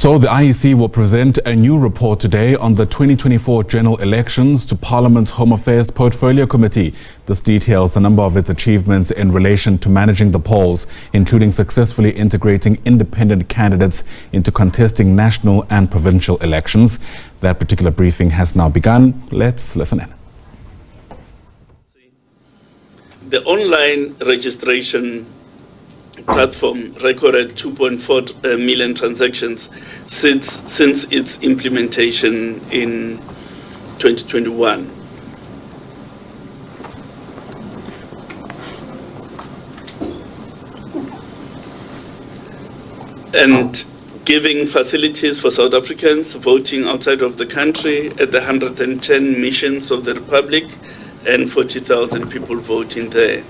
So the IEC will present a new report today on the 2024 general elections to Parliament's Home Affairs Portfolio Committee. This details a number of its achievements in relation to managing the polls, including successfully integrating independent candidates into contesting national and provincial elections. That particular briefing has now begun. Let's listen in. The online registration platform recorded 2.4 million transactions since its implementation in 2021. And giving facilities for South Africans voting outside of the country at the 110 missions of the Republic and 40,000 people voting there.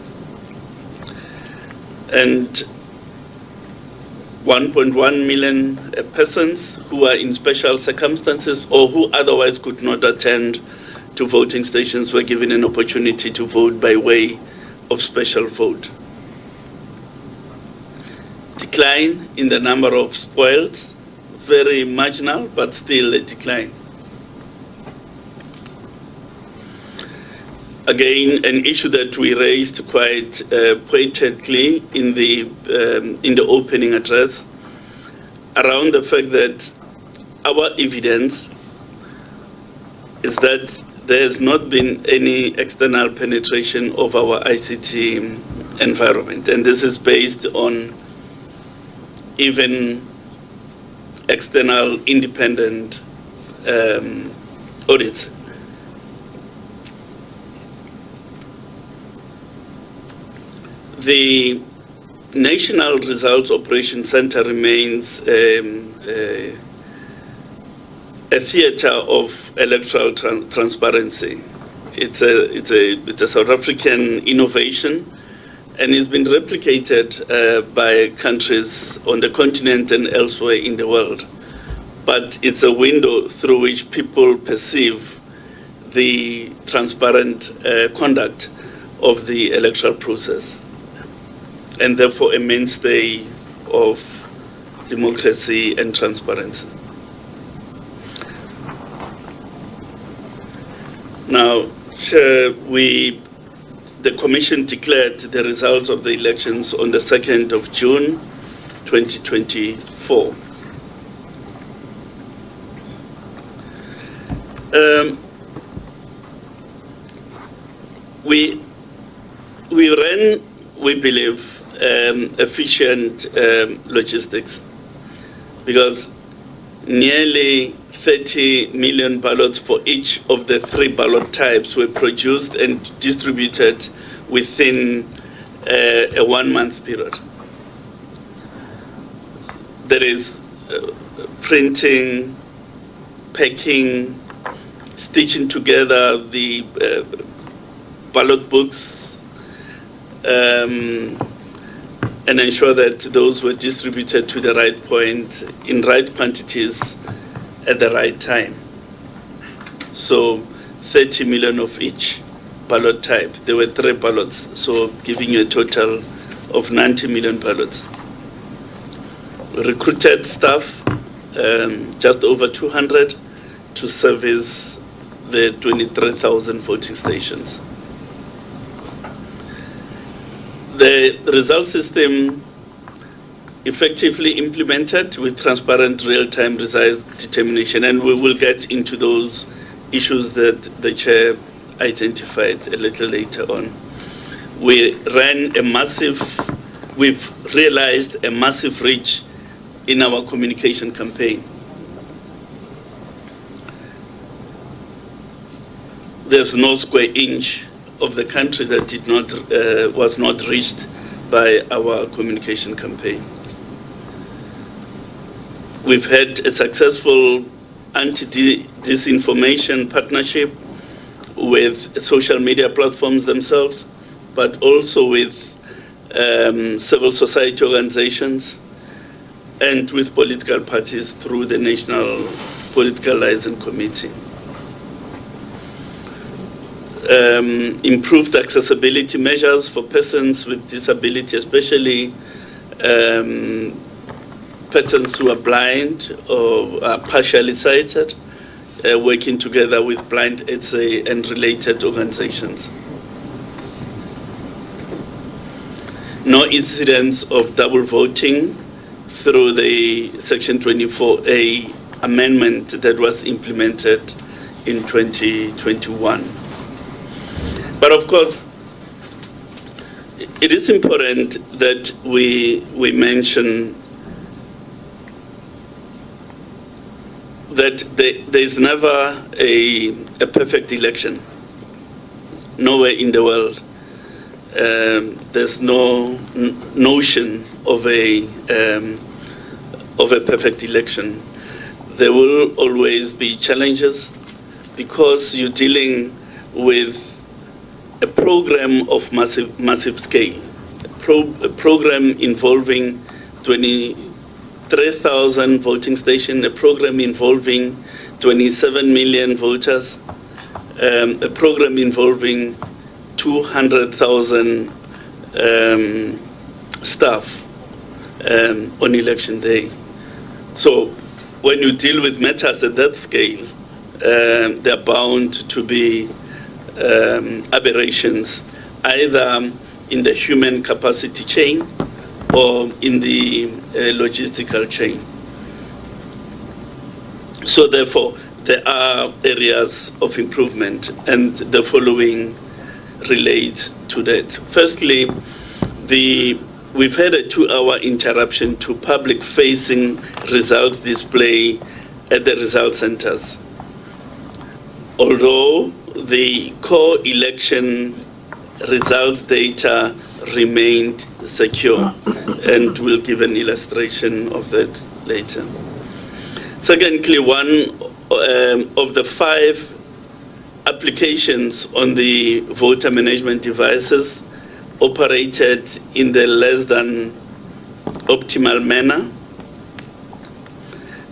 And 1.1 million persons who are in special circumstances or who otherwise could not attend to voting stations were given an opportunity to vote by way of special vote. Decline in the number of spoils, very marginal, but still a decline. Again, an issue that we raised quite pointedly in the opening address around the fact that our evidence is that there has not been any external penetration of our ICT environment, and this is based on even external independent audits. The National Results Operations Center remains a theater of electoral transparency. It's a South African innovation, and it's been replicated by countries on the continent and elsewhere in the world. But it's a window through which people perceive the transparent conduct of the electoral process, and therefore a mainstay of democracy and transparency. Now, the Commission declared the results of the elections on the 2nd of June, 2024. We ran, we believe, efficient logistics, because nearly 30 million ballots for each of the 3 ballot types were produced and distributed within a 1-month period. There is printing, packing, stitching together the ballot books, and ensure that those were distributed to the right point, in right quantities, at the right time. So 30 million of each ballot type. There were 3 ballots, so giving you a total of 90 million ballots. We recruited staff, just over 200, to service the 23,000 voting stations. The result system effectively implemented with transparent real-time result determination, and we will get into those issues that the Chair identified a little later on. We've realized a massive reach in our communication campaign. There's no square inch of the country that was not reached by our communication campaign. We've had a successful anti-disinformation partnership with social media platforms themselves, but also with civil society organizations and with political parties through the National Political Liaison Committee. Improved accessibility measures for persons with disability, especially persons who are blind or are partially sighted, working together with blind SA and related organizations. No incidents of double voting through the Section 24A amendment that was implemented in 2021. But of course, it is important that we mention that there is never a perfect election. Nowhere in the world. There's no notion of a perfect election. There will always be challenges because you're dealing with a program of massive scale, a program involving 23,000 voting stations, a program involving 27 million voters, a program involving 200,000 staff on election day. So when you deal with matters at that scale, they're bound to be aberrations, either in the human capacity chain or in the logistical chain. So therefore, there are areas of improvement, and the following relate to that. Firstly, we've had a 2-hour interruption to public-facing results display at the result centers. Although the core election results data remained secure, and we'll give an illustration of that later. Secondly, one of the 5 applications on the voter management devices operated in the less than optimal manner.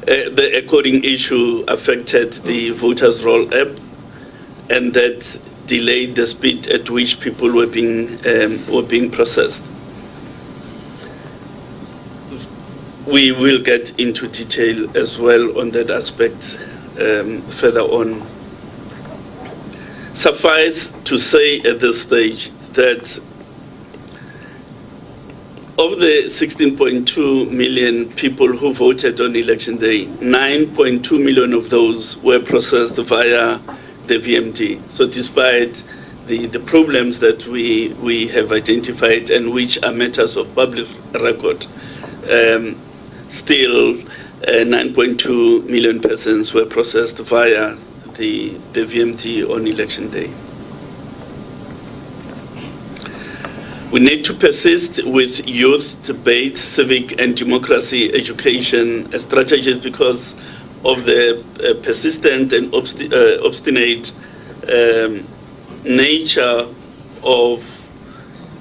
The coding issue affected the voters' roll app, and that delayed the speed at which people were being processed. We will get into detail as well on that aspect further on. Suffice to say at this stage that of the 16.2 million people who voted on election day, 9.2 million of those were processed via the VMD. So despite the problems that we have identified and which are matters of public record, still 9.2 million persons were processed via the VMD on election day. We need to persist with youth debate, civic and democracy education strategies because of the persistent and obstinate nature of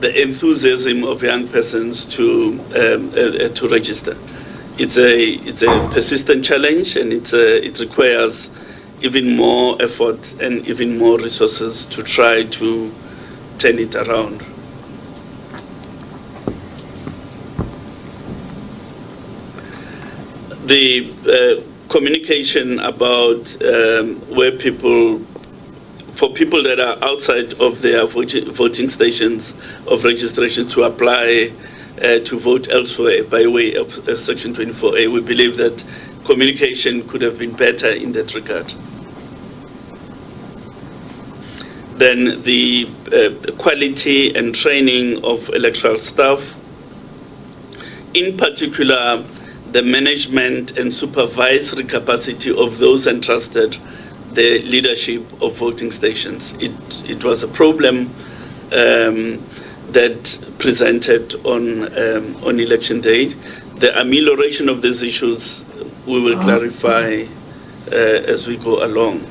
the enthusiasm of young persons to register. It's a persistent challenge, and it requires even more effort and even more resources to try to turn it around. The communication about for people that are outside of their voting stations of registration to apply to vote elsewhere by way of Section 24A, we believe that communication could have been better in that regard. Then the quality and training of electoral staff, in particular the management and supervisory capacity of those entrusted the leadership of voting stations. It was a problem that presented on election day. The amelioration of these issues we will clarify as we go along.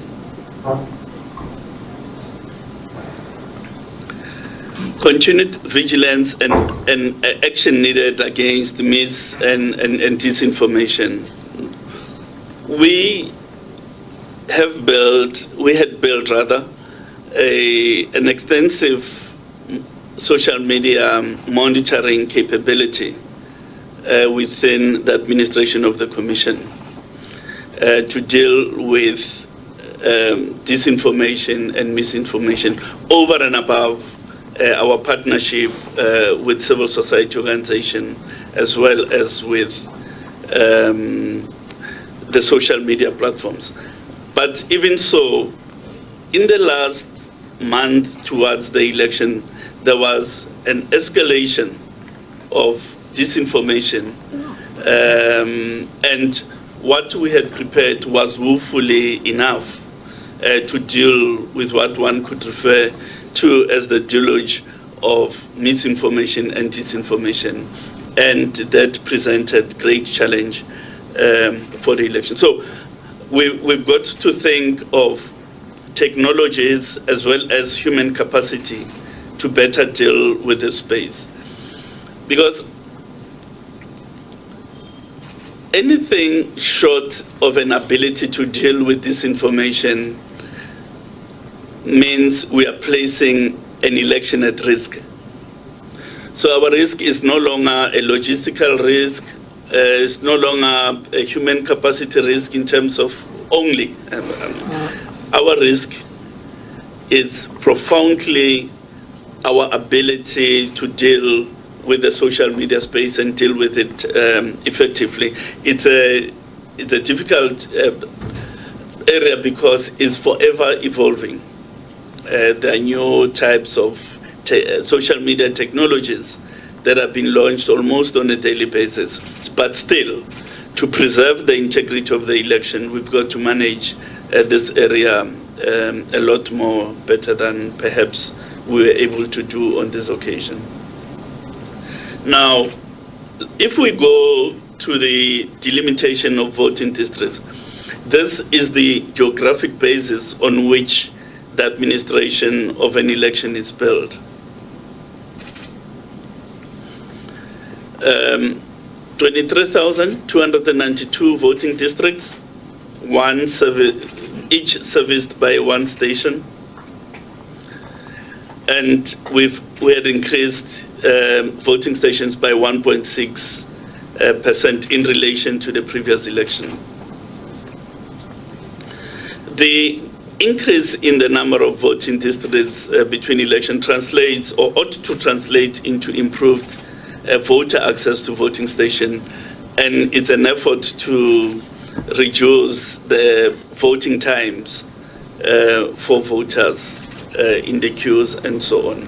Continued vigilance and action needed against myths and disinformation. We had built an extensive social media monitoring capability within the administration of the Commission to deal with disinformation and misinformation over and above our partnership with civil society organization, as well as with the social media platforms. But even so, in the last month towards the election, there was an escalation of disinformation, and what we had prepared was woefully enough to deal with what one could refer to as the deluge of misinformation and disinformation, and that presented great challenge for the election. So we've got to think of technologies as well as human capacity to better deal with this space. Because anything short of an ability to deal with disinformation means we are placing an election at risk. So our risk is no longer a logistical risk, it's no longer a human capacity risk in terms of only. Our risk is profoundly our ability to deal with the social media space and deal with it effectively. It's a difficult area because it's forever evolving. There are new types of social media technologies that have been launched almost on a daily basis. But still, to preserve the integrity of the election, we've got to manage this area a lot more better than perhaps we were able to do on this occasion. Now, if we go to the delimitation of voting districts, this is the geographic basis on which the administration of an election is built. 23,292 voting districts, each serviced by one station, and we had increased voting stations by 1.6% in relation to the previous election. The increase in the number of voting districts between election translates, or ought to translate, into improved voter access to voting station, and it's an effort to reduce the voting times for voters in the queues and so on.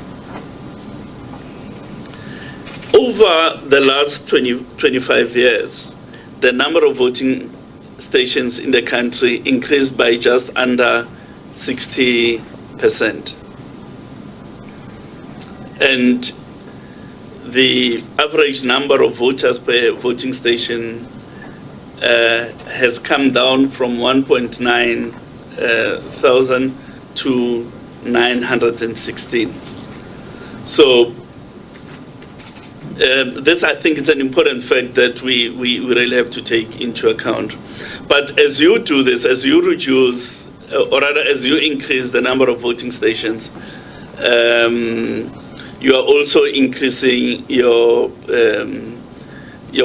Over the last 25 years, the number of voting stations in the country increased by just under 60%. And the average number of voters per voting station has come down from 1.9 thousand to 916. So this, I think, is an important fact that we really have to take into account. But as you do this, as you reduce, or rather as you increase the number of voting stations, you are also increasing your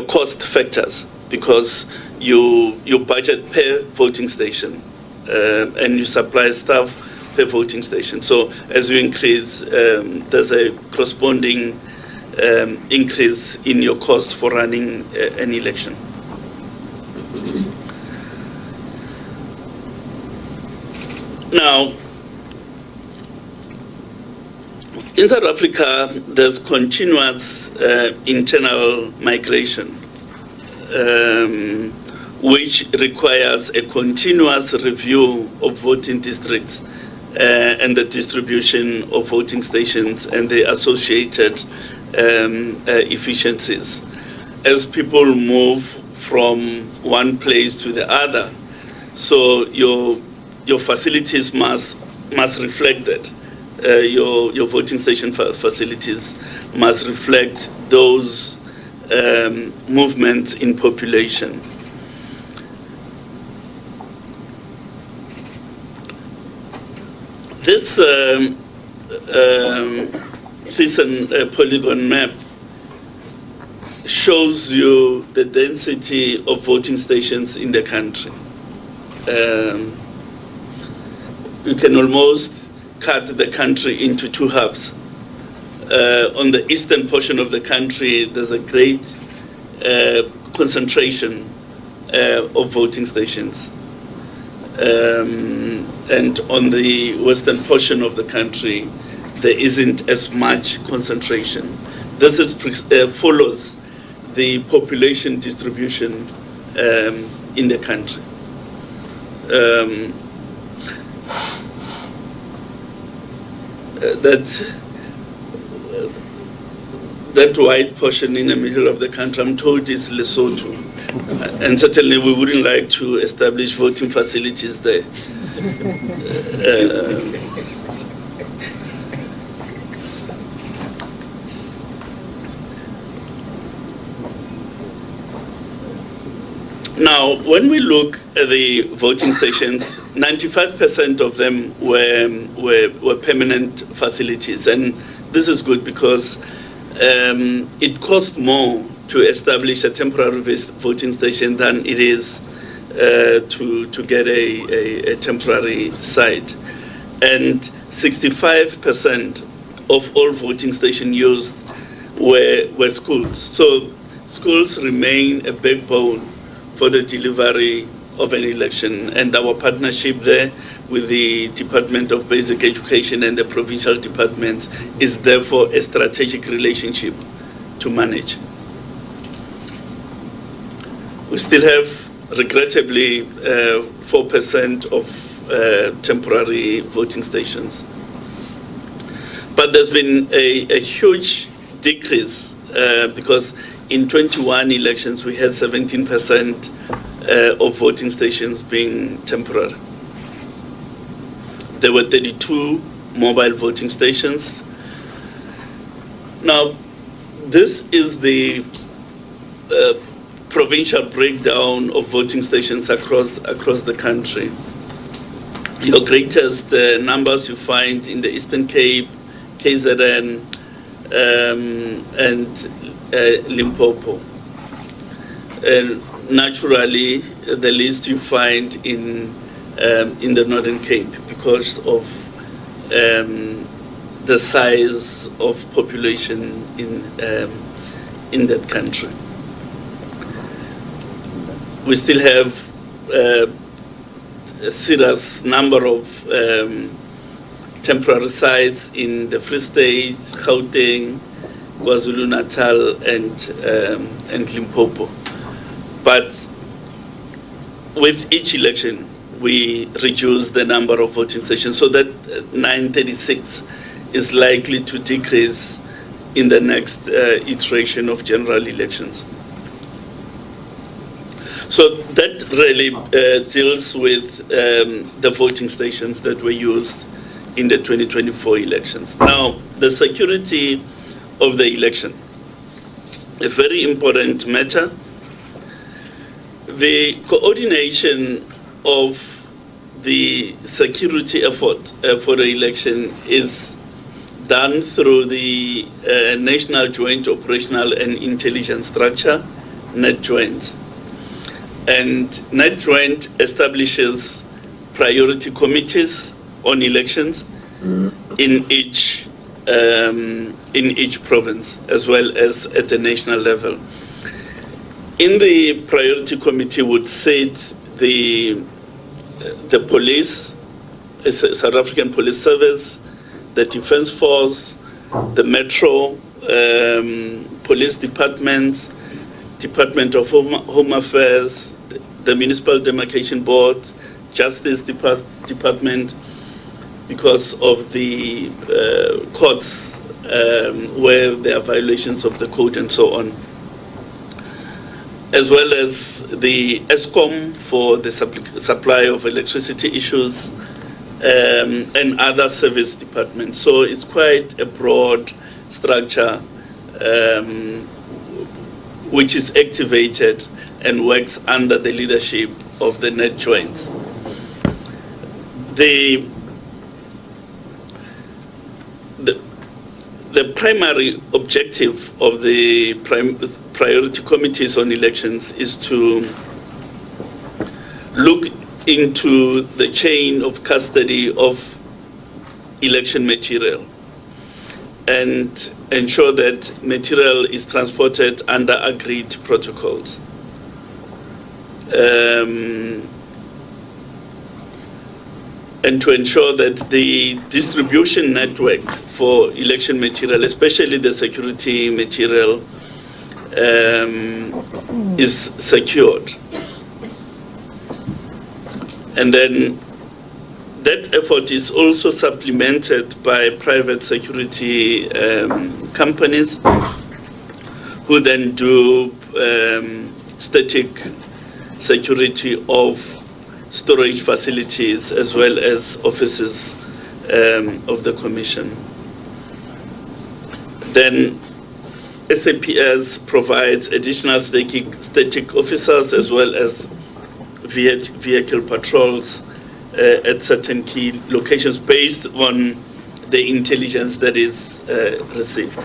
cost factors, because you budget per voting station and you supply staff per voting station. So as you increase, there's a corresponding increase in your cost for running an election. Now, in South Africa, there's continuous internal migration, which requires a continuous review of voting districts and the distribution of voting stations and the associated efficiencies. As people move from one place to the other, so your facilities must reflect that. Your voting station facilities must reflect those movements in population. This Thyssen polygon map shows you the density of voting stations in the country. You can almost cut the country into two halves. On the eastern portion of the country, there's a great concentration of voting stations. And on the western portion of the country, there isn't as much concentration. This follows the population distribution in the country. That white portion in the middle of the country, I'm told, is Lesotho. And certainly we wouldn't like to establish voting facilities there. Now, when we look at the voting stations, 95% of them were permanent facilities. And this is good because it costs more to establish a temporary voting station than it is to get a temporary site. And 65% of all voting stations used were schools. So schools remain a backbone for the delivery of an election, and our partnership there with the Department of Basic Education and the provincial departments is therefore a strategic relationship to manage. We still have, regrettably, 4% of temporary voting stations. But there's been a huge decrease because in 21 elections, we had 17% of voting stations being temporary. There were 32 mobile voting stations. Now, this is the provincial breakdown of voting stations across the country. Your greatest numbers you find in the Eastern Cape, KZN, and Limpopo. Naturally, the least you find in the Northern Cape because of the size of population in that country. We still have a serious number of temporary sites in the Free State, Gauteng, KwaZulu-Natal, and Limpopo. But with each election, we reduce the number of voting stations, so that 936 is likely to decrease in the next iteration of general elections. So that really deals with the voting stations that were used in the 2024 elections. Now, the security of the election, a very important matter. The coordination of the security effort for the election is done through the National Joint Operational and Intelligence Structure, NetJoint. And NetJoint establishes priority committees on elections in each province, as well as at the national level. In the priority committee would sit the police, South African Police Service, the Defence Force, the Metro Police Department, Department of Home Affairs, the Municipal Demarcation Board, Justice Department, because of the courts where there are violations of the code and so on, as well as the ESCOM for the supply of electricity issues, and other service departments. So it's quite a broad structure which is activated and works under the leadership of the NetJoint. The primary objective of the priority committees on elections is to look into the chain of custody of election material and ensure that material is transported under agreed protocols. And to ensure that the distribution network for election material, especially the security material, is secured. And then that effort is also supplemented by private security companies who then do static security of storage facilities as well as offices of the Commission. Then SAPS provides additional static officers as well as vehicle patrols at certain key locations based on the intelligence that is received.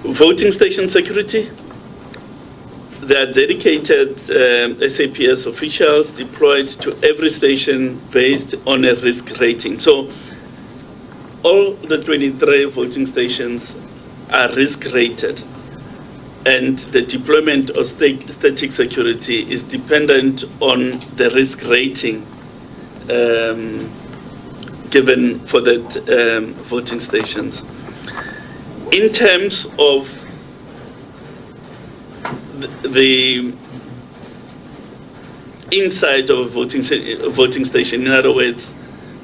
Voting station security. There are dedicated SAPS officials deployed to every station based on a risk rating. So all the 23 voting stations are risk rated, and the deployment of static security is dependent on the risk rating given for that voting stations. In terms of the inside of a voting station, in other words,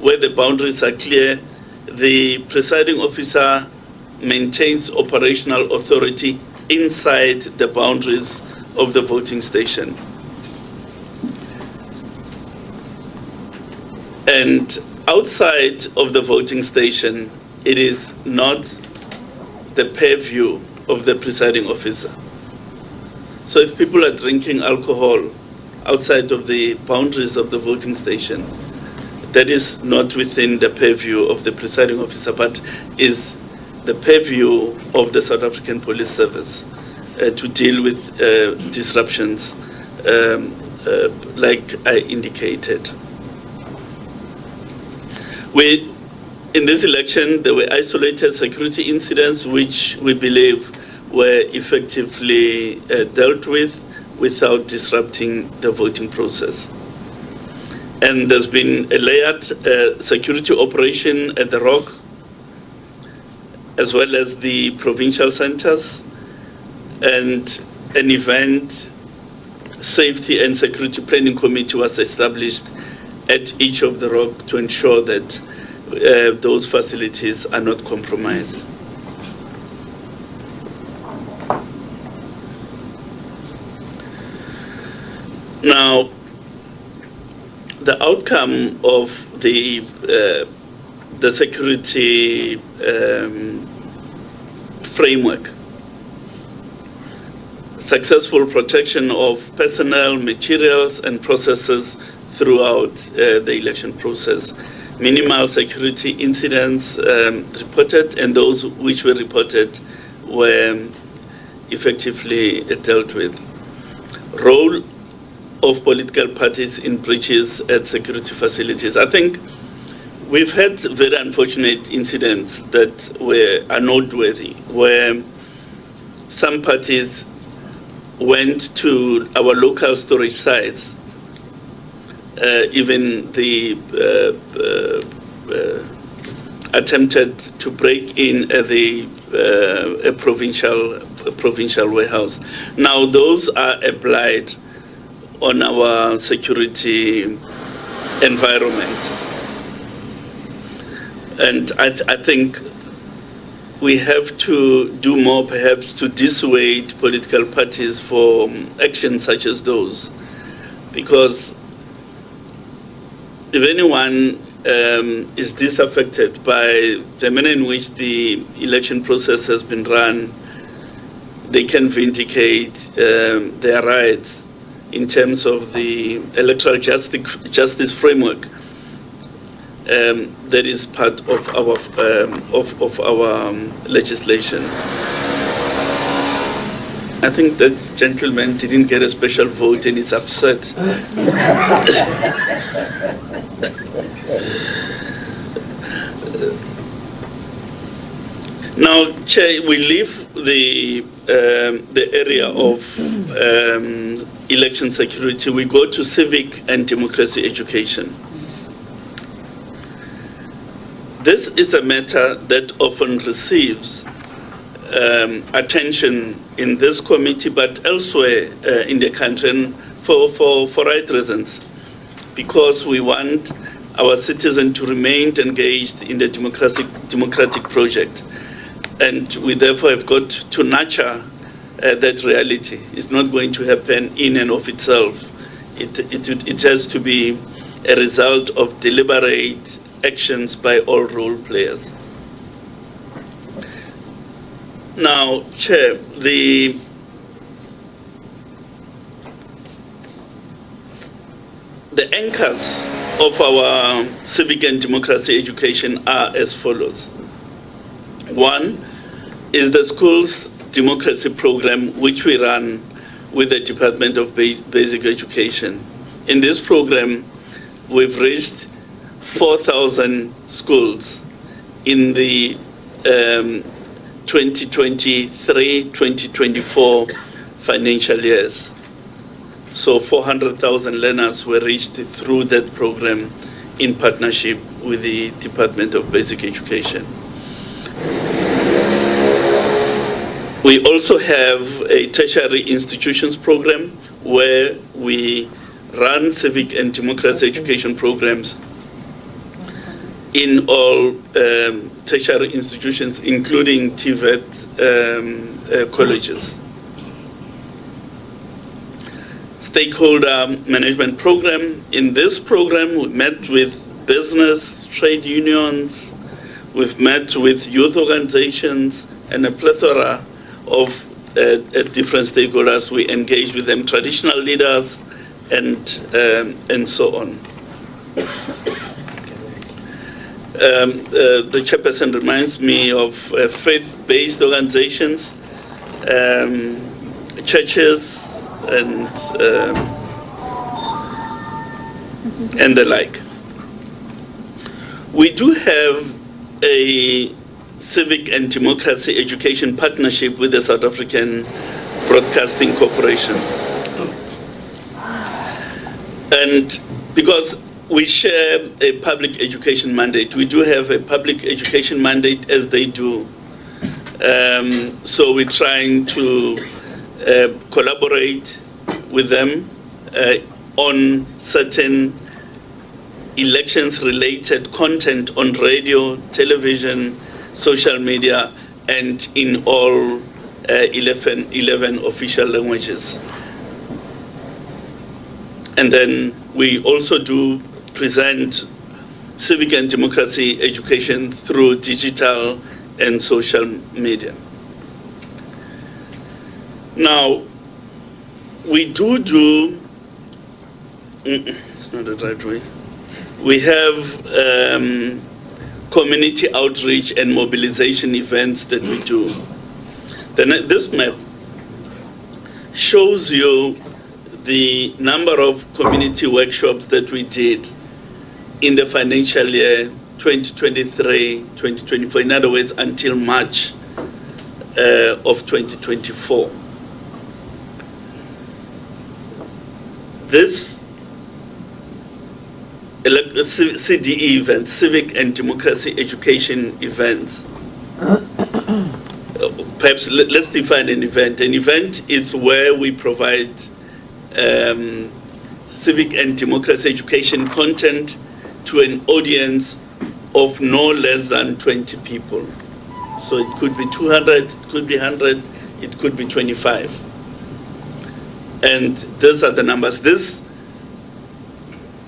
where the boundaries are clear, the presiding officer maintains operational authority inside the boundaries of the voting station. And outside of the voting station, it is not the purview of the presiding officer. So if people are drinking alcohol outside of the boundaries of the voting station, that is not within the purview of the presiding officer, but is the purview of the South African Police Service to deal with disruptions like I indicated. In this election, there were isolated security incidents which we believe were effectively dealt with without disrupting the voting process. And there's been a layered security operation at the Rock, as well as the provincial centers, and an event safety and security planning committee was established at each of the Rock to ensure that those facilities are not compromised. Now, the outcome of the security framework, successful protection of personnel, materials, and processes throughout the election process, minimal security incidents reported, and those which were reported were effectively dealt with. Role of political parties in breaches at security facilities. I think we've had very unfortunate incidents that are noteworthy, where some parties went to our local storage sites, even the attempted to break in a provincial warehouse. Now those are a blight on our security environment. And I think we have to do more perhaps to dissuade political parties from actions such as those. Because if anyone is disaffected by the manner in which the election process has been run, they can vindicate their rights in terms of the electoral justice framework that is part of our legislation. I think that gentleman didn't get a special vote and is upset. Now, Chair, we leave the area of election security. We go to civic and democracy education. This is a matter that often receives attention in this committee, but elsewhere in the country, and for right reasons, because we want our citizens to remain engaged in the democratic project. And we therefore have got to nurture that reality. It's not going to happen in and of itself. It has to be a result of deliberate actions by all role players. Now, Chair, the anchors of our civic and democracy education are as follows. One is the school's democracy program, which we run with the Department of Basic Education. In this program, we've reached 4,000 schools in the 2023-2024 financial years. So 400,000 learners were reached through that program in partnership with the Department of Basic Education. We also have a tertiary institutions program where we run civic and democracy education programs in all tertiary institutions, including TVET colleges. Stakeholder management program. In this program, we met with business, trade unions, we've met with youth organizations, and a plethora of different stakeholders. We engage with them, traditional leaders, and so on. The chairperson reminds me of faith-based organizations, churches, and the like. We do have a civic and democracy education partnership with the South African Broadcasting Corporation. And because we share a public education mandate, we do have a public education mandate as they do. So we're trying to collaborate with them on certain elections-related content on radio, television, social media, and in all 11 official languages. And then we also do present civic and democracy education through digital and social media. Now, we do, it's not the right way. We have community outreach and mobilization events that we do. This map shows you the number of community workshops that we did in the financial year 2023-2024, in other words, until March of 2024. This CDE events, civic and democracy education events, perhaps let's define an event. An event is where we provide civic and democracy education content to an audience of no less than 20 people. So it could be 200, it could be 100, it could be 25. And those are the numbers. This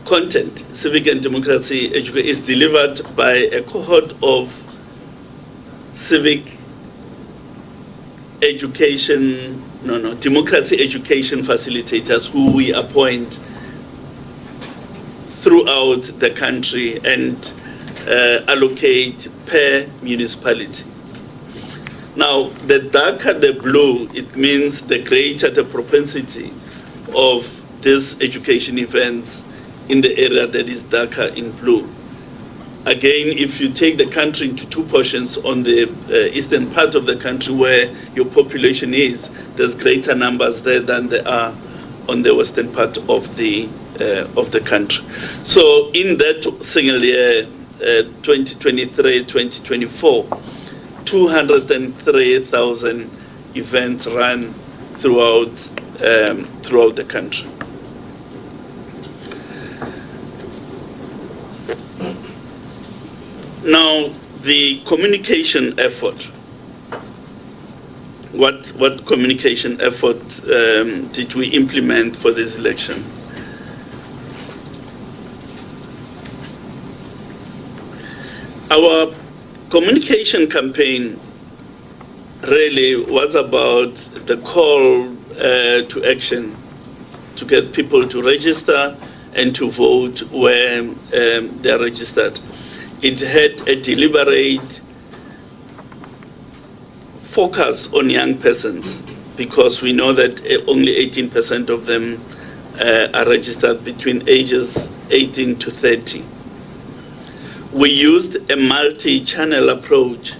content, civic and democracy education, is delivered by a cohort of civic education, democracy education facilitators who we appoint throughout the country, and allocate per municipality. Now, the darker the blue, it means the greater the propensity of these education events in the area that is darker in blue. Again, if you take the country into two portions, on the eastern part of the country where your population is, there's greater numbers there than there are on the western part of the country. So in that single year, 2023-2024, 203,000 events ran throughout the country. Now, the communication effort. What communication effort did we implement for this election? Our communication campaign really was about the call to action, to get people to register and to vote where they are registered. It had a deliberate focus on young persons, because we know that only 18% of them are registered between ages 18 to 30. We used a multi-channel approach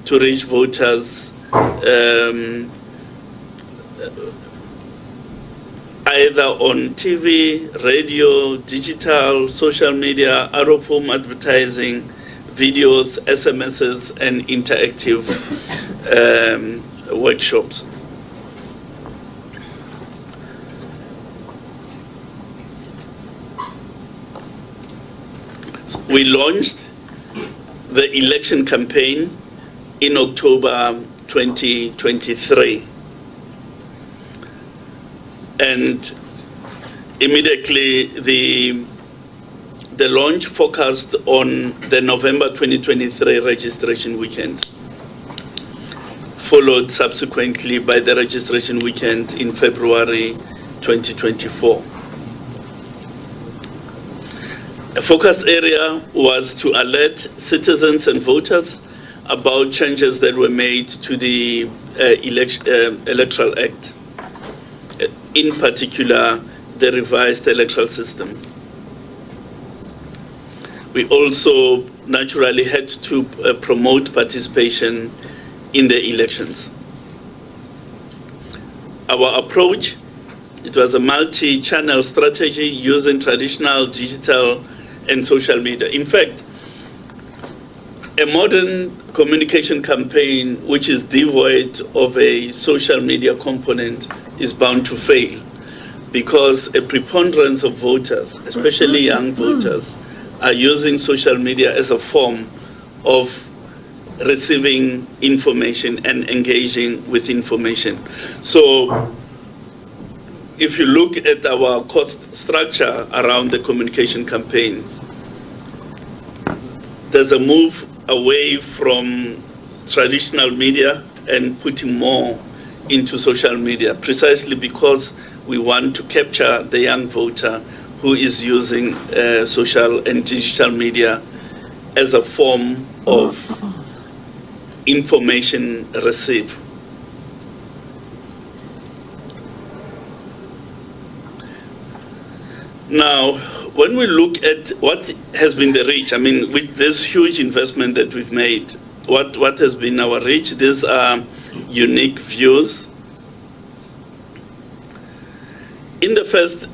to reach voters, either on TV, radio, digital, social media, out-of-home advertising, videos, SMSs, and interactive workshops. We launched the election campaign in October 2023. And immediately the launch focused on the November 2023 registration weekend, followed subsequently by the registration weekend in February 2024. A focus area was to alert citizens and voters about changes that were made to the Electoral Act, in particular the revised electoral system. We also naturally had to promote participation in the elections. Our approach, it was a multi-channel strategy using traditional, digital, and social media. In fact, a modern communication campaign which is devoid of a social media component is bound to fail, because a preponderance of voters, especially young voters, are using social media as a form of receiving information and engaging with information. So if you look at our cost structure around the communication campaign, there's a move away from traditional media and putting more into social media, precisely because we want to capture the young voter who is using social and digital media as a form of information receipt. Now, when we look at what has been the reach, I mean, with this huge investment that we've made, what has been our reach? These are unique views. In the first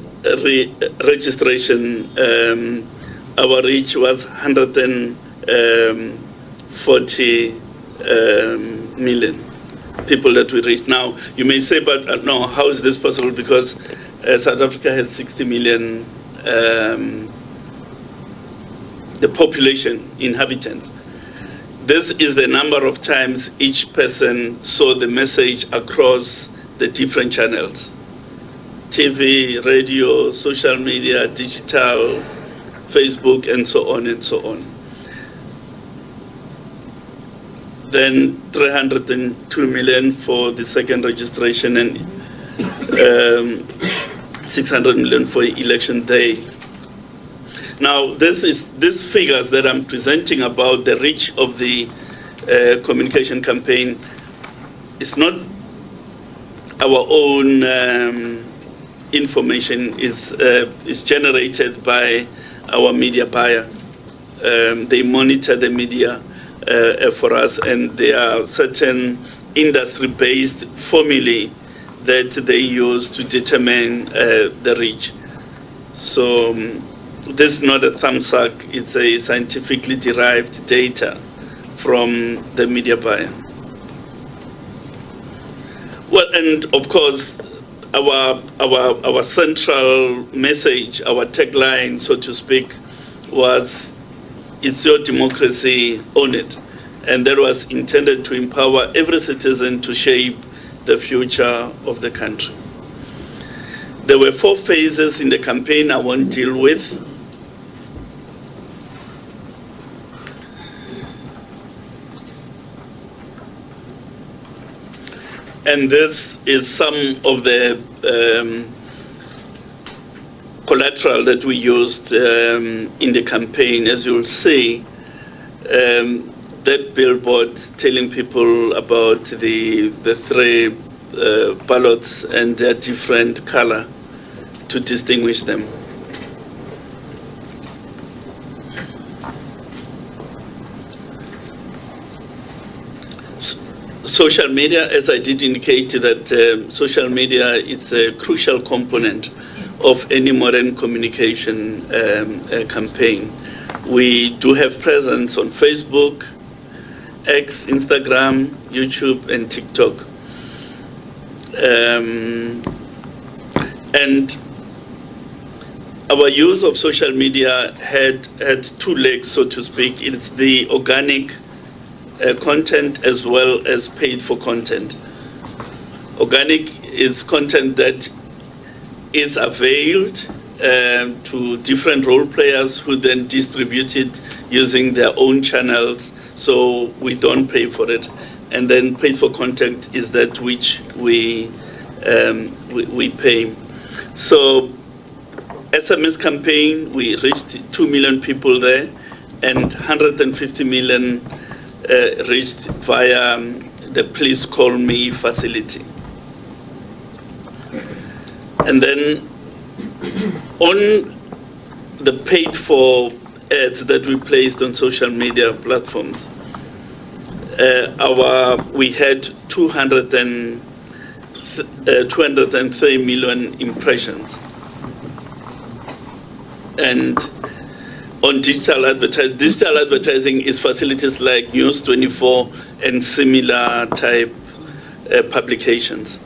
registration, our reach was 140 million people that we reached. Now, you may say, but no, how is this possible? Because South Africa has 60 million the population, inhabitants. This is the number of times each person saw the message across the different channels: TV, radio, social media, digital, Facebook, and so on and so on. Then 302 million for the second registration, and 600 million for election day. Now, these figures that I'm presenting about the reach of the communication campaign is not our own information, is generated by our media buyer. They monitor the media for us, and there are certain industry-based formulae that they use to determine the reach. So this is not a thumbsuck, it's a scientifically derived data from the media buyer. Well, and of course, our central message, our tagline, so to speak, was, "It's your democracy, own it." And that was intended to empower every citizen to shape the future of the country. There were 4 phases in the campaign I won't deal with. And this is some of the collateral that we used in the campaign. As you'll see, that billboard telling people about the 3 ballots and their different color to distinguish them. Social media, as I did indicate, that social media is a crucial component of any modern communication campaign. We do have presence on Facebook, X, Instagram, YouTube, and TikTok. And our use of social media had 2 legs, so to speak. It's the organic content as well as paid for content. Organic is content that is availed to different role players who then distribute it using their own channels, so we don't pay for it. And then paid for content is that which we pay. So SMS campaign, we reached 2 million people there, and 150 million reached via the Please Call Me facility. And then on the paid for ads that we placed on social media platforms, we had 203 million impressions. And on digital advertising is facilities like News 24 and similar type publications.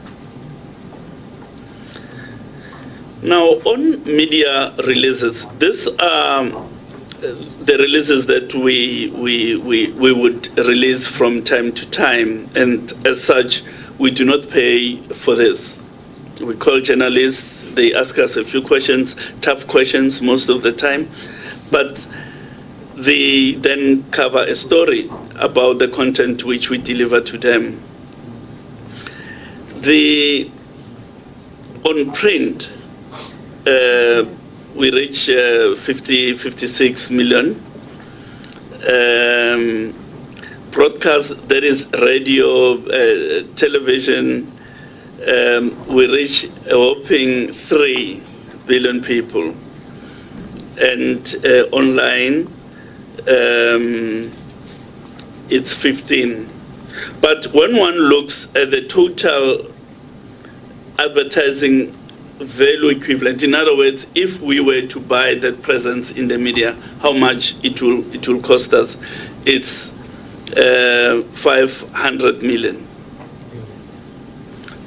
Now, on media releases, these are the releases that we would release from time to time, and as such, we do not pay for this. We call journalists, they ask us a few questions, tough questions most of the time, but they then cover a story about the content which we deliver to them. On print, we reach 56 million. Broadcast, that is radio, television, we reach a whopping 3 billion people. And online, it's 15. But when one looks at the total advertising value equivalent, in other words, if we were to buy that presence in the media, how much it will cost us, it's 500 million.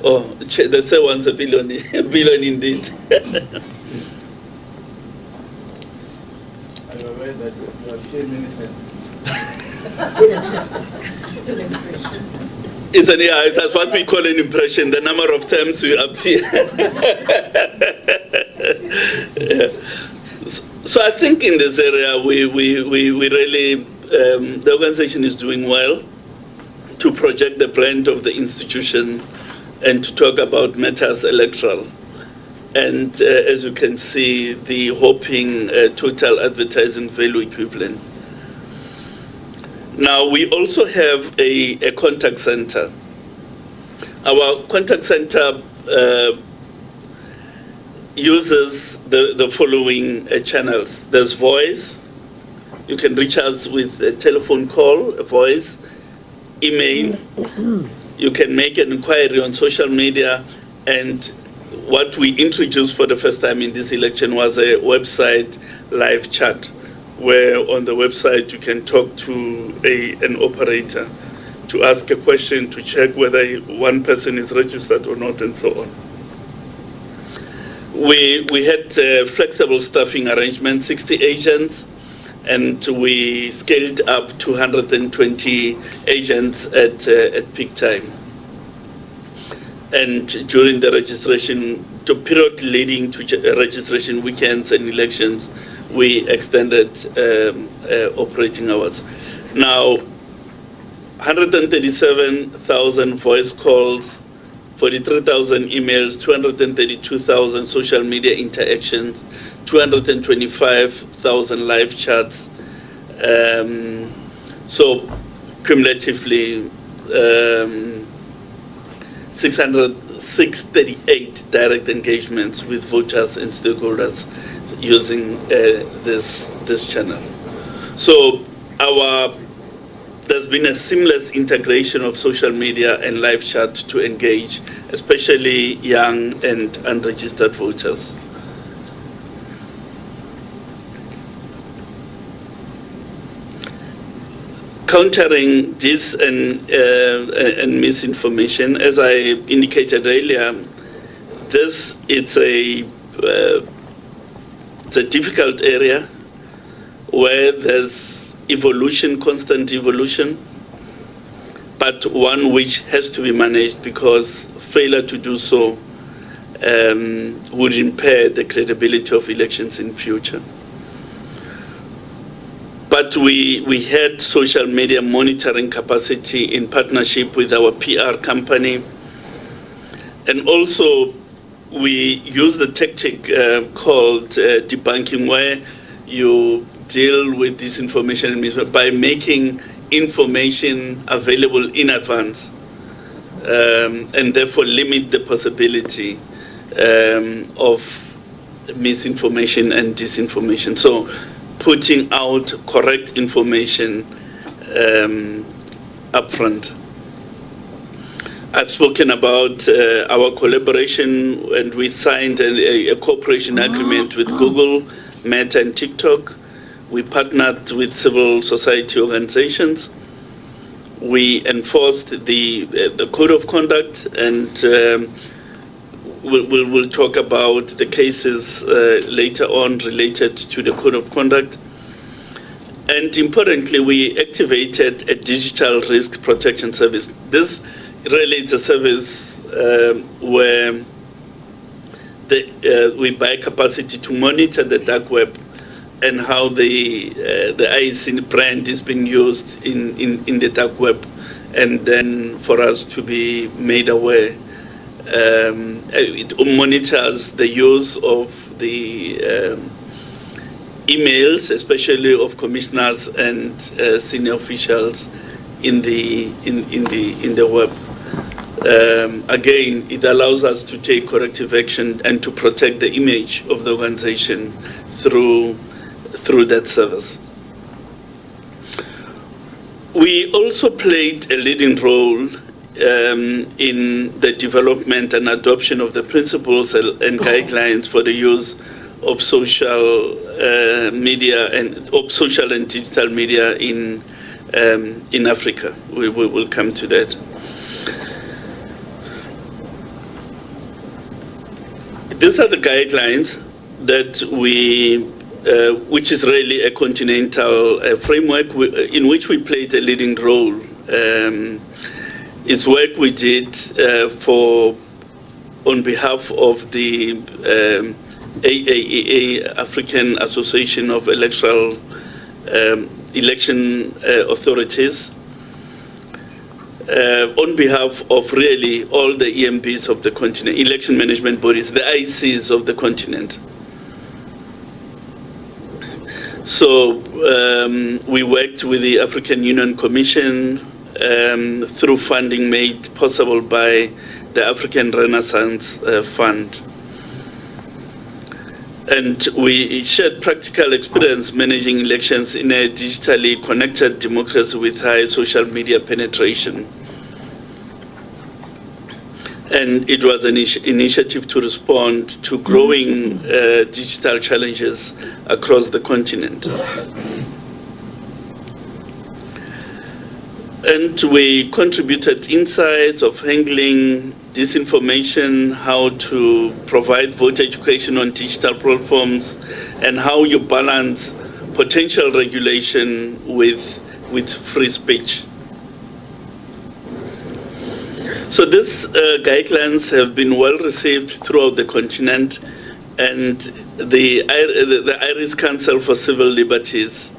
Oh, they say once a billion, a billion indeed. I'm aware that you have shared many times. That's what we call an impression, the number of times we appear. Yeah. So I think in this area, we really, the organization is doing well to project the brand of the institution and to talk about matters electoral. and as you can see, the whopping total advertising value equivalent. Now, we also have a contact center. Our contact center uses the following channels. There's voice. You can reach us with a telephone call, a voice, email. You can make an inquiry on social media. And what we introduced for the first time in this election was a website live chat, where on the website you can talk to an operator to ask a question, to check whether one person is registered or not, and so on. We had flexible staffing arrangements, 60 agents, and we scaled up to 120 agents at peak time. And during the registration, the period leading to registration, weekends and elections, we extended operating hours. Now, 137,000 voice calls, 43,000 emails, 232,000 social media interactions, 225,000 live chats. So cumulatively, 638 direct engagements with voters and stakeholders using this channel. So there's been a seamless integration of social media and live chat to engage, especially young and unregistered voters. Countering this and misinformation, as I indicated earlier, it's a difficult area where there's evolution, constant evolution, but one which has to be managed, because failure to do so would impair the credibility of elections in future. But we had social media monitoring capacity in partnership with our PR company, and also we use the tactic called debunking, where you deal with disinformation by making information available in advance, and therefore limit the possibility of misinformation and disinformation. So putting out correct information upfront. I've spoken about our collaboration, and we signed a cooperation agreement with Google, Meta, and TikTok. We partnered with civil society organizations. We enforced the code of conduct, and we'll talk about the cases later on related to the code of conduct. And importantly, we activated a digital risk protection service. This really is a service where we buy capacity to monitor the dark web and how the IEC brand is being used in the dark web, and then for us to be made aware. It monitors the use of the emails, especially of commissioners and senior officials in the web. Again, it allows us to take corrective action and to protect the image of the organization through that service. We also played a leading role in the development and adoption of the principles and guidelines for the use of social media and of social and digital media in Africa. We will come to that. These are the guidelines that which is really a continental framework in which we played a leading role. It's work we did on behalf of the AAEA, African Association of Election Authorities. on behalf of really all the EMBs of the continent, election management bodies, the IECs of the continent. So we worked with the African Union Commission through funding made possible by the African Renaissance Fund. And we shared practical experience managing elections in a digitally connected democracy with high social media penetration. And it was an initiative to respond to growing digital challenges across the continent. And we contributed insights of handling disinformation, how to provide voter education on digital platforms, and how you balance potential regulation with free speech. So these guidelines have been well received throughout the continent, and the Irish Council for Civil Liberties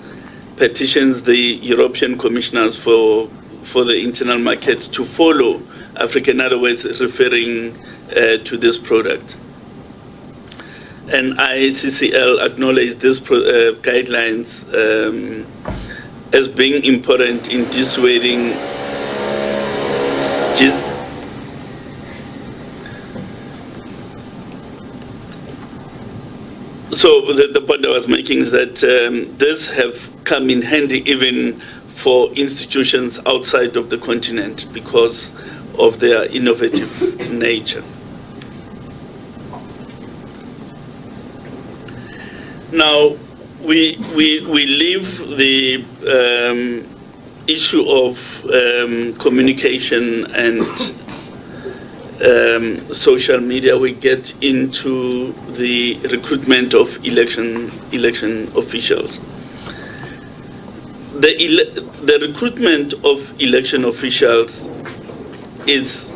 petitions the European Commissioners for the internal market to follow African Airways referring to this product. And IECCL acknowledged these guidelines as being important in dissuading So the point I was making is that these have come in handy even for institutions outside of the continent because of their innovative nature. Now, we leave the issue of communication and social media. We get into the recruitment of election officials. The recruitment of election officials is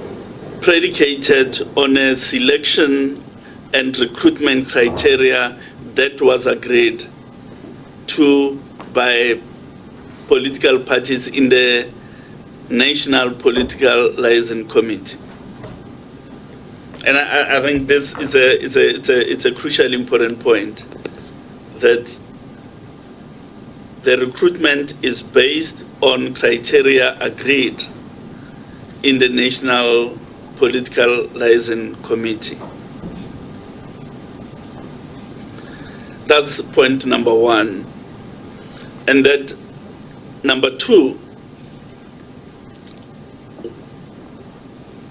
predicated on a selection and recruitment criteria that was agreed to by political parties in the National Political Liaison Committee. And I think this is a crucial important point, that the recruitment is based on criteria agreed in the National Political Liaison Committee. That's point number one. And that number two,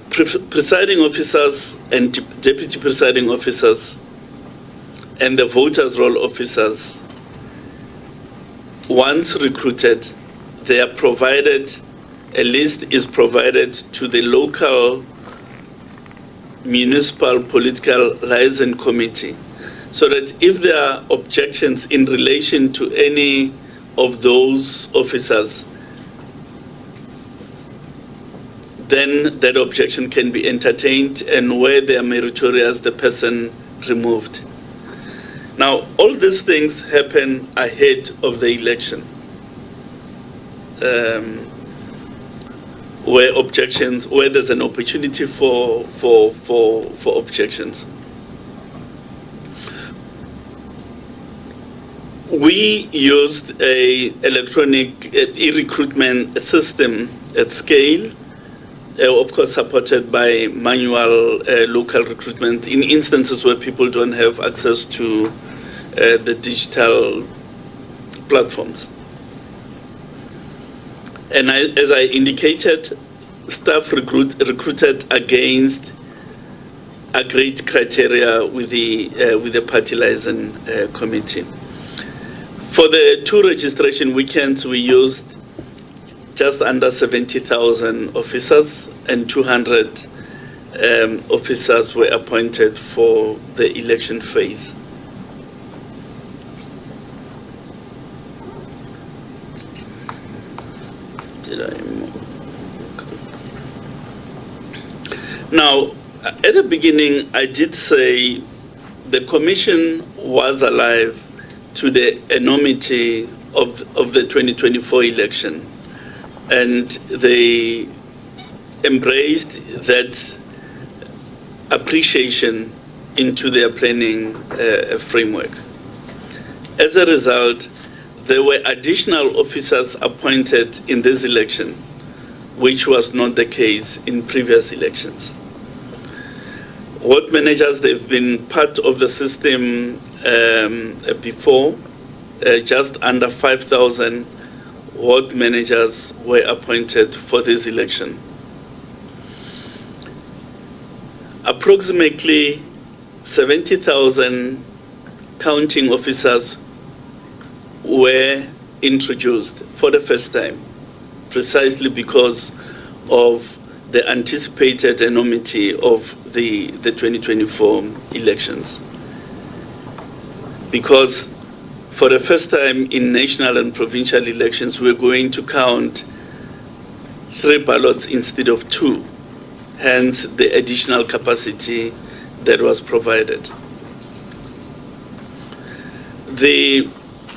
presiding officers and deputy presiding officers and the voters' roll officers, once recruited, they are provided, a list is provided to the local municipal political liaison committee, so that if there are objections in relation to any of those officers, then that objection can be entertained, and where they are meritorious, the person removed. Now, all these things happen ahead of the election, where there's an opportunity for objections. We used a electronic e-recruitment system at scale, of course supported by manual local recruitment in instances where people don't have access to the digital platforms. And as I indicated, staff recruited against agreed criteria with the party liaison committee. For the 2 registration weekends, we used just under 70,000 officers, and 200 officers were appointed for the election phase. Now, at the beginning, I did say the Commission was alive to the enormity of the 2024 election, and they embraced that appreciation into their planning framework. As a result, there were additional officers appointed in this election, which was not the case in previous elections. Ward managers, they've been part of the system before. Just under 5,000 ward managers were appointed for this election. Approximately 70,000 counting officers were introduced for the first time, precisely because of the anticipated enormity of the 2024 elections. Because for the first time in national and provincial elections, we're going to count 3 ballots instead of 2, hence the additional capacity that was provided. There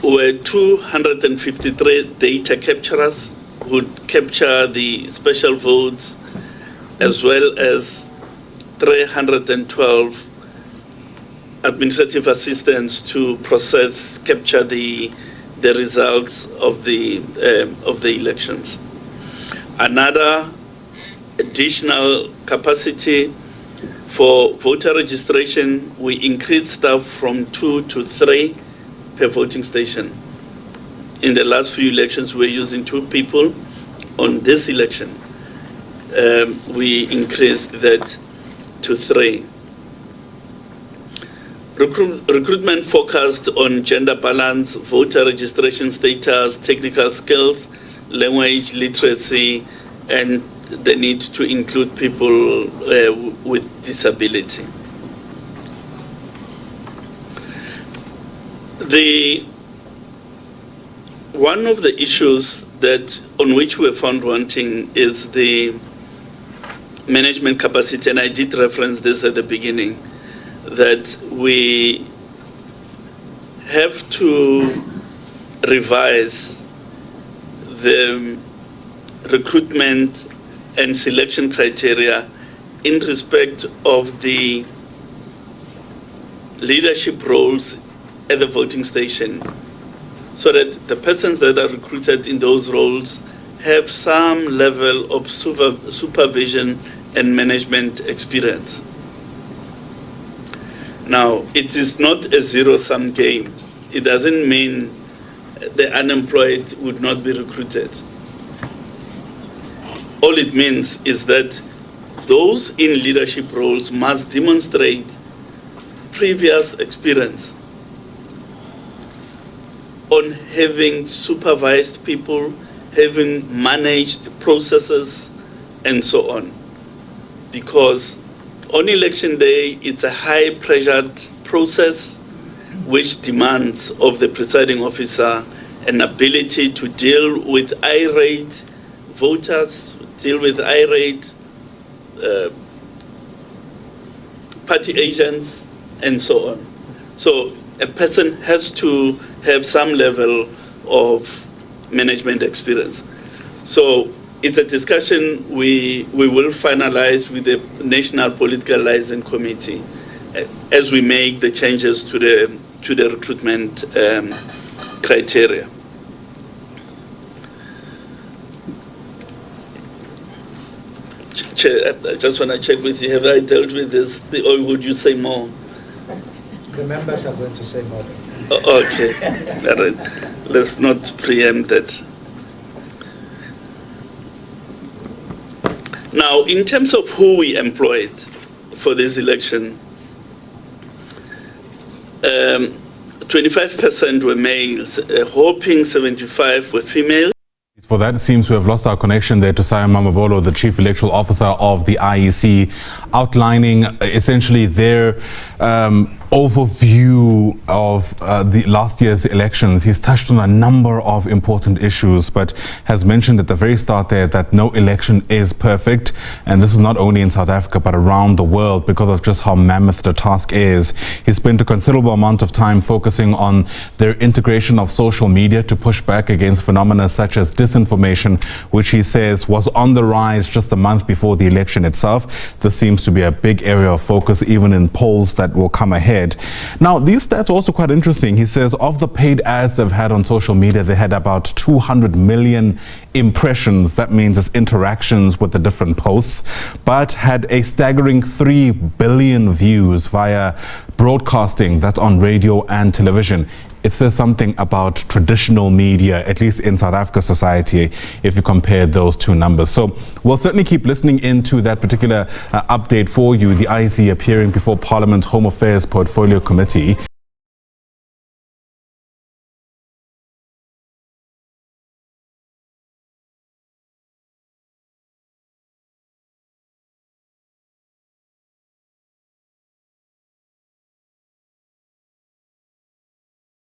were 253 data capturers who would capture the special votes, as well as 312 administrative assistants to capture the results of the elections. Another additional capacity for voter registration, we increased staff from 2 to 3 per voting station. In the last few elections, we're using 2 people. On this election, we increased that to 3. Recruitment focused on gender balance, voter registration status, technical skills, language literacy, and the need to include people with disability. One of the issues on which we found wanting is the management capacity, and I did reference this at the beginning, that we have to revise the recruitment and selection criteria in respect of the leadership roles at the voting station, so that the persons that are recruited in those roles have some level of supervision and management experience. Now, it is not a zero-sum game. It doesn't mean the unemployed would not be recruited. All it means is that those in leadership roles must demonstrate previous experience on having supervised people, having managed processes, and so on. Because on election day, it's a high-pressured process which demands of the presiding officer an ability to deal with irate voters, deal with irate party agents, and so on. So a person has to have some level of management experience. So it's a discussion we will finalize with the National Political Liaison Committee as we make the changes to the recruitment criteria. Chair, I just want to check with you, have I dealt with this, or would you say more? The members are going to say more. Okay, all right. Let's not preempt that. Now, in terms of who we employed for this election, 25% were males, hoping 75 were females. For that, it seems we have lost our connection there to Saya Mamabolo, the Chief Electoral Officer of the IEC, outlining essentially their overview of the last year's elections. He's touched on a number of important issues, but has mentioned at the very start there that no election is perfect. And this is not only in South Africa, but around the world because of just how mammoth the task is. He spent a considerable amount of time focusing on their integration of social media to push back against phenomena such as disinformation, which he says was on the rise just a month before the election itself. This seems to be a big area of focus, even in polls that will come ahead. Now, these stats are also quite interesting. He says of the paid ads they've had on social media, they had about 200 million impressions. That means it's interactions with the different posts, but had a staggering 3 billion views via broadcasting, that's on radio and television. It says something about traditional media, at least in South Africa society, if you compare those two numbers. So we'll certainly keep listening into that particular update for you, the IEC appearing before Parliament's Home Affairs Portfolio Committee.